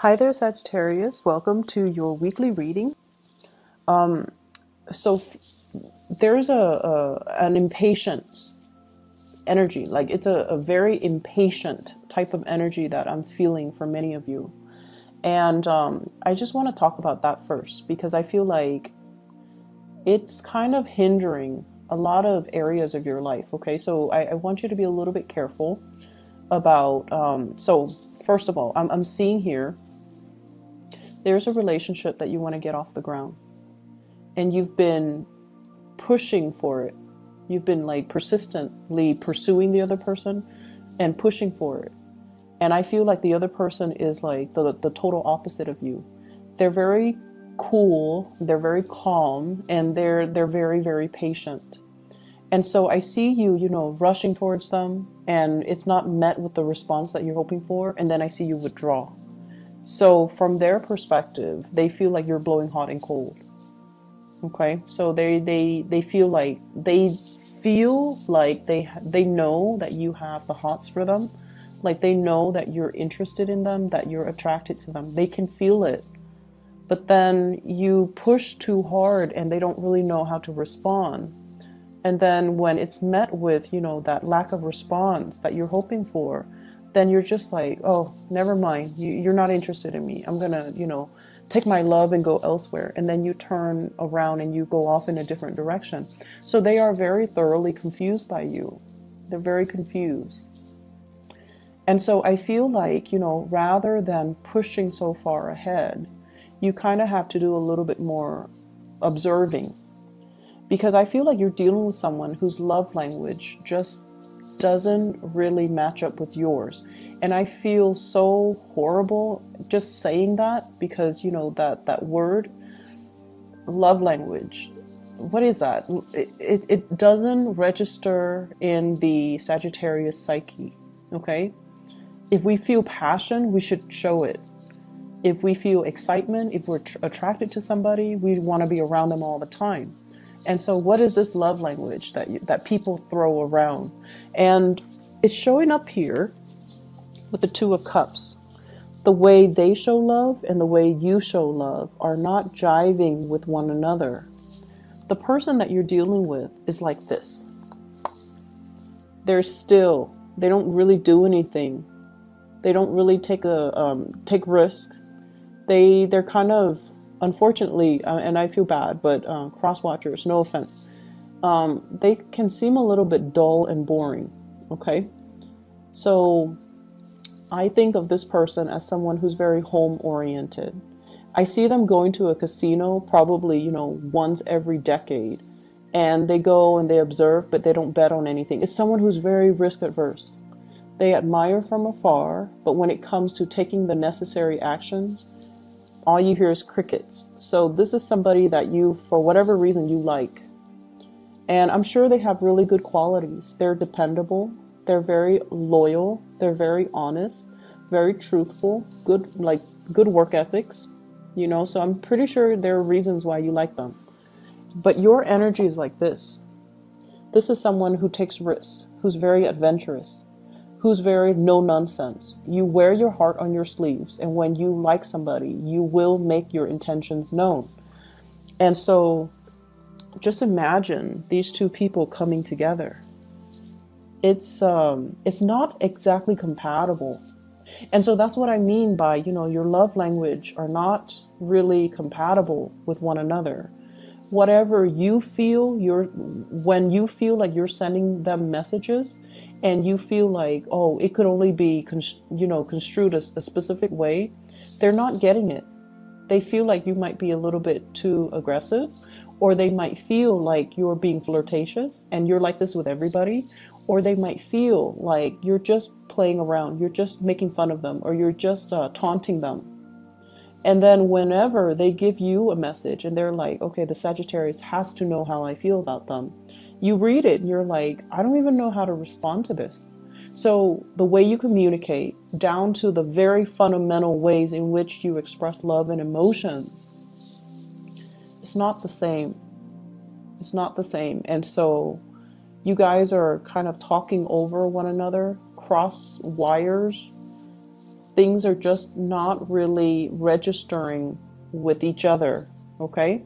Hi there, Sagittarius. Welcome to your weekly reading. Um, so f- there's an impatience energy, like it's a very impatient type of energy that I'm feeling for many of you. And I just want to talk about that first because I feel like it's kind of hindering a lot of areas of your life. Okay, so I want you to be a little bit careful about. So, first of all, I'm seeing here there's a relationship that you want to get off the ground and you've been pushing for it. You've been like persistently pursuing the other person and pushing for it. And I feel like the other person is like the total opposite of you. They're very cool, they're very calm, and they're very, very patient. And so I see you, rushing towards them, and it's not met with the response that you're hoping for, and then I see you withdraw. So from their perspective, they feel like you're blowing hot and cold. Okay, so they feel like they know that you have the hots for them, like they know that you're interested in them, that you're attracted to them. They can feel it, but then you push too hard, and they don't really know how to respond. And then when it's met with that lack of response that you're hoping for, then you're just like, oh, never mind. You're not interested in me. I'm gonna take my love and go elsewhere. And then you turn around and you go off in a different direction. So they are very thoroughly confused by you. They're very confused. And so I feel like, rather than pushing so far ahead, you kind of have to do a little bit more observing, because I feel like you're dealing with someone whose love language just doesn't really match up with yours. And I feel so horrible just saying that, because that word love language, what is that? It doesn't register in the Sagittarius psyche. Okay, if we feel passion, we should show it. If we feel excitement, if we're attracted to somebody, we want to be around them all the time. And so what is this love language that people throw around? And it's showing up here with the Two of Cups. The way they show love and the way you show love are not jiving with one another. The person that you're dealing with is like this. They're still, they don't really do anything. They don't really take risk. They're kind of, unfortunately, and I feel bad, but cross watchers, no offense, they can seem a little bit dull and boring. Okay, so I think of this person as someone who's very home oriented. I see them going to a casino probably once every decade, and they go and they observe, but they don't bet on anything. It's someone who's very risk adverse. They admire from afar, but when it comes to taking the necessary actions, all you hear is crickets. So this is somebody that you, for whatever reason, you like. And I'm sure they have really good qualities. They're dependable. They're very loyal. They're very honest, very truthful, good work ethics, so I'm pretty sure there are reasons why you like them. But your energy is like this. This is someone who takes risks, who's very adventurous, who's very no nonsense. You wear your heart on your sleeves, and when you like somebody, you will make your intentions known. And so just imagine these two people coming together. It's not exactly compatible. And so that's what I mean by, your love language are not really compatible with one another. Whatever you feel, when you feel like you're sending them messages and you feel like, oh, it could only be construed as a specific way, they're not getting it. They feel like you might be a little bit too aggressive, or they might feel like you're being flirtatious and you're like this with everybody, or they might feel like you're just playing around, you're just making fun of them, or you're just taunting them. And then whenever they give you a message and they're like, okay, the Sagittarius has to know how I feel about them, you read it and you're like, I don't even know how to respond to this. So the way you communicate, down to the very fundamental ways in which you express love and emotions, it's not the same. It's not the same. And so you guys are kind of talking over one another, cross wires. things are just not really registering with each other, okay?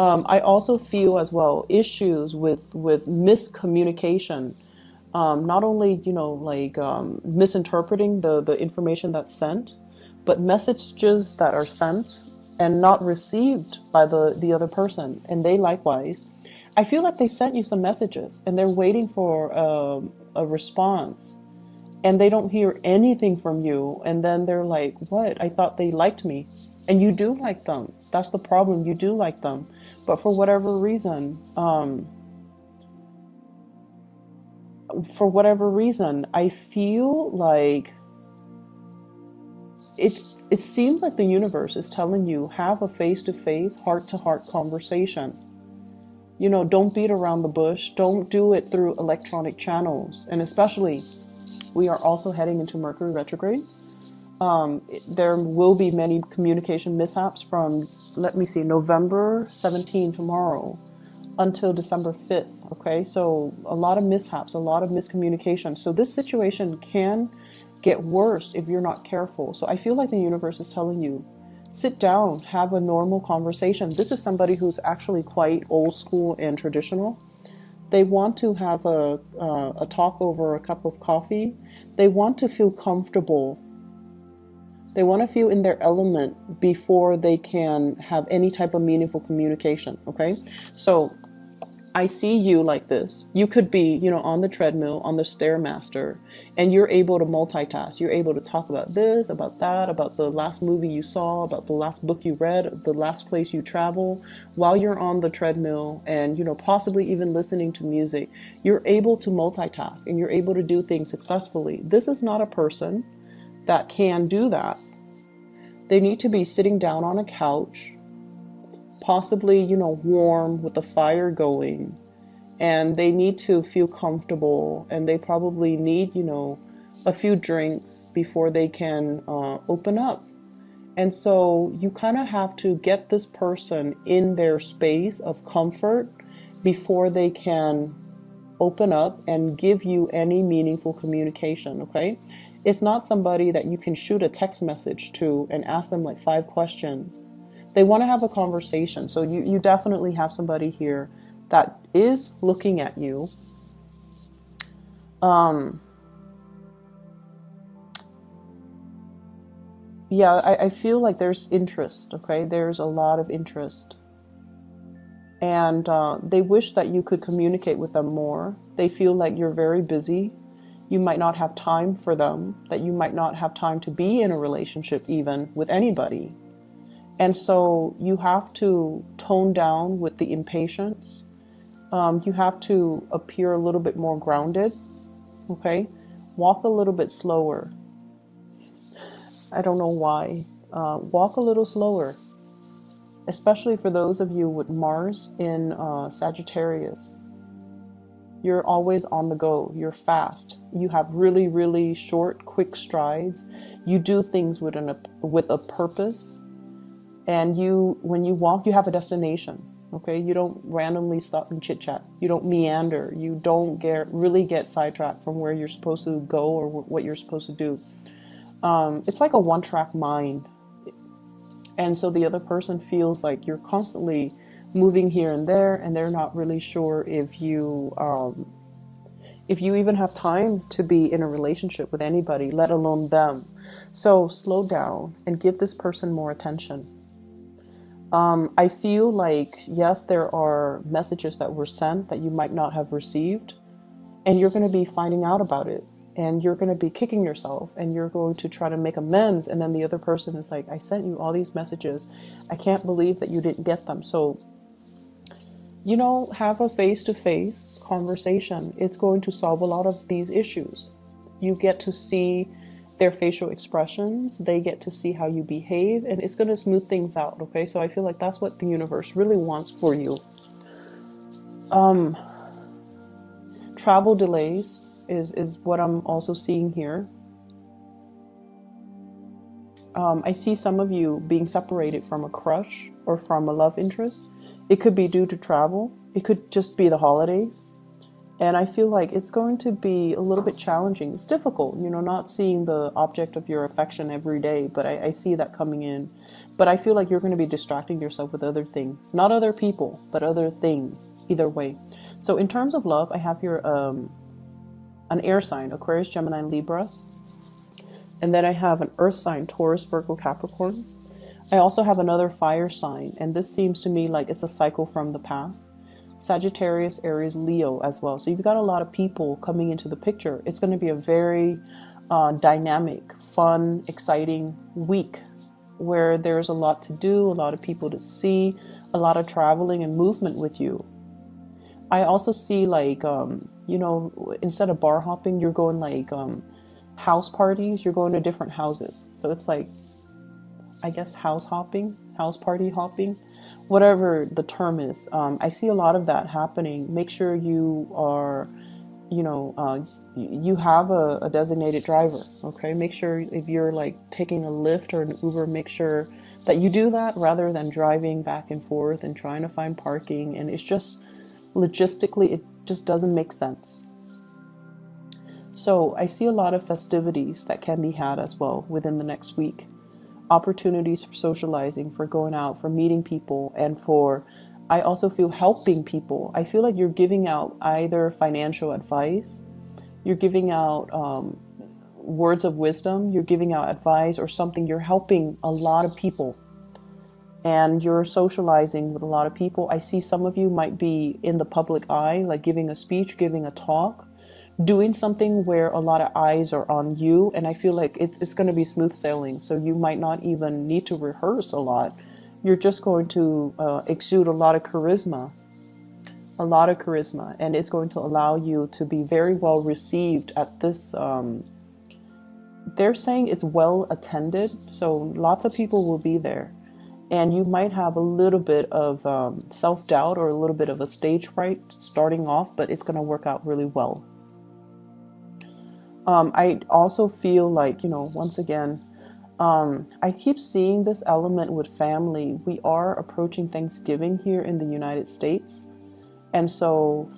I also feel as well issues with miscommunication. Not only, you know, like misinterpreting the information that's sent, but messages that are sent and not received by the other person, and they likewise. I feel like they sent you some messages and they're waiting for a response, and they don't hear anything from you, and then they're like, what? I thought they liked me. And you do like them. That's the problem. You do like them. But for whatever reason, I feel like it seems like the universe is telling you, have a face-to-face, heart-to-heart conversation. You know, don't beat around the bush. Don't do it through electronic channels. And especially, we are also heading into Mercury retrograde. There will be many communication mishaps from, let me see, November 17 tomorrow until December 5th. Okay, so a lot of mishaps, a lot of miscommunication. So this situation can get worse if you're not careful. So I feel like the universe is telling you, sit down, have a normal conversation. This is somebody who's actually quite old school and traditional. They want to have a talk over a cup of coffee. They want to feel comfortable. They want to feel in their element before they can have any type of meaningful communication, okay? So I see you like this. You could be, you know, on the treadmill, on the Stairmaster, and you're able to multitask. You're able to talk about this, about that, about the last movie you saw, about the last book you read, the last place you travel, while you're on the treadmill and, you know, possibly even listening to music. You're able to multitask and you're able to do things successfully. This is not a person that can do that. They need to be sitting down on a couch, possibly, you know, warm with the fire going, and they need to feel comfortable, and they probably need, you know, a few drinks before they can open up. And so you kind of have to get this person in their space of comfort before they can open up and give you any meaningful communication, okay? It's not somebody that you can shoot a text message to and ask them like 5 questions. They want to have a conversation. So you definitely have somebody here that is looking at you. Yeah, I feel like there's interest, okay? There's a lot of interest. And they wish that you could communicate with them more. They feel like you're very busy. You might not have time for them, that you might not have time to be in a relationship even with anybody. And so you have to tone down with the impatience. You have to appear a little bit more grounded, okay? Walk a little bit slower. I don't know why. Walk a little slower, especially for those of you with Mars in Sagittarius. You're always on the go. You're fast. You have really, really short, quick strides. You do things with a purpose. And when you walk, you have a destination. Okay, you don't randomly stop and chit chat. You don't meander. You don't really get sidetracked from where you're supposed to go or what you're supposed to do. It's like a one-track mind. And so the other person feels like you're constantly moving here and there, and they're not really sure if you even have time to be in a relationship with anybody, let alone them. So slow down and give this person more attention. I feel like, yes, there are messages that were sent that you might not have received, and you're going to be finding out about it, and you're going to be kicking yourself, and you're going to try to make amends, and then the other person is like, I sent you all these messages. I can't believe that you didn't get them. So, you know, have a face-to-face conversation. It's going to solve a lot of these issues. You get to see their facial expressions. They get to see how you behave, and it's going to smooth things out, okay? So I feel like that's what the universe really wants for you. Travel delays is what I'm also seeing here. I see some of you being separated from a crush or from a love interest. It could be due to travel. It could just be the holidays. And I feel like it's going to be a little bit challenging. It's difficult, you know, not seeing the object of your affection every day, but I see that coming in. But I feel like you're going to be distracting yourself with other things. Not other people, but other things, either way. So in terms of love, I have here an air sign, Aquarius, Gemini, Libra. And then I have an earth sign, Taurus, Virgo, Capricorn. I also have another fire sign, and this seems to me like it's a cycle from the past. Sagittarius, Aries, Leo as well. So you've got a lot of people coming into the picture. It's going to be a very dynamic, fun, exciting week where there's a lot to do, a lot of people to see, a lot of traveling and movement with you. I also see like, you know, instead of bar hopping, you're going like house parties, you're going to different houses. So it's like, I guess, house hopping, house party hopping, whatever the term is. I see a lot of that happening. Make sure you are, you know, you have a designated driver, okay? Make sure if you're like taking a Lyft or an Uber, make sure that you do that rather than driving back and forth and trying to find parking. And it's just, logistically, it just doesn't make sense. So I see a lot of festivities that can be had as well within the next week. Opportunities for socializing, for going out, for meeting people, and for, I also feel, helping people. I feel like you're giving out either financial advice, you're giving out words of wisdom, you're giving out advice or something. You're helping a lot of people and you're socializing with a lot of people. I see some of you might be in the public eye, like giving a speech, giving a talk, doing something where a lot of eyes are on you. And I feel like it's going to be smooth sailing. So you might not even need to rehearse a lot. You're just going to exude a lot of charisma, and it's going to allow you to be very well received at this. They're saying it's well attended. So lots of people will be there. And you might have a little bit of self-doubt or a little bit of a stage fright starting off, but it's going to work out really well. I also feel like, you know, once again, I keep seeing this element with family. We are approaching Thanksgiving here in the United States. And so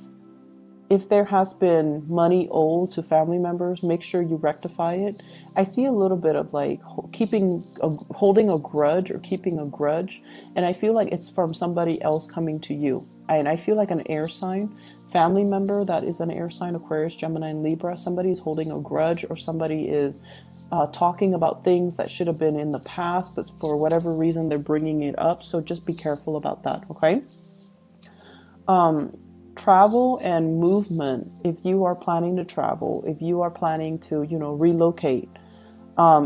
if there has been money owed to family members, make sure you rectify it. I see a little bit of like holding a grudge or keeping a grudge. And I feel like it's from somebody else coming to you. And I feel like an air sign, family member that is an air sign, Aquarius, Gemini, and Libra, somebody is holding a grudge, or somebody is talking about things that should have been in the past, but for whatever reason, they're bringing it up. So just be careful about that, okay? Travel and movement. If you are planning to travel, if you are planning to, you know, relocate,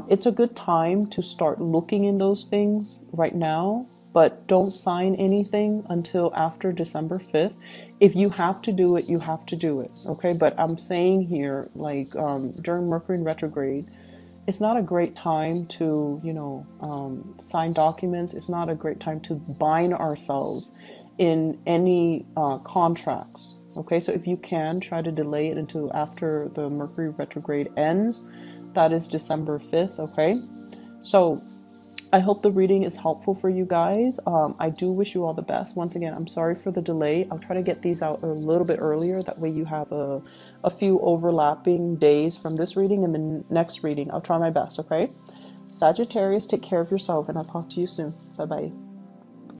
it's a good time to start looking in those things right now. But don't sign anything until after December 5th. If you have to do it, you have to do it, okay? But I'm saying here, like during Mercury in retrograde, it's not a great time to, you know, sign documents. It's not a great time to bind ourselves in any contracts, okay? So if you can, try to delay it until after the Mercury retrograde ends. That is December 5th, okay? So I hope the reading is helpful for you guys. I do wish you all the best. Once again, I'm sorry for the delay. I'll try to get these out a little bit earlier. That way you have a few overlapping days from this reading and the next reading. I'll try my best, okay? Sagittarius, take care of yourself, and I'll talk to you soon. Bye-bye.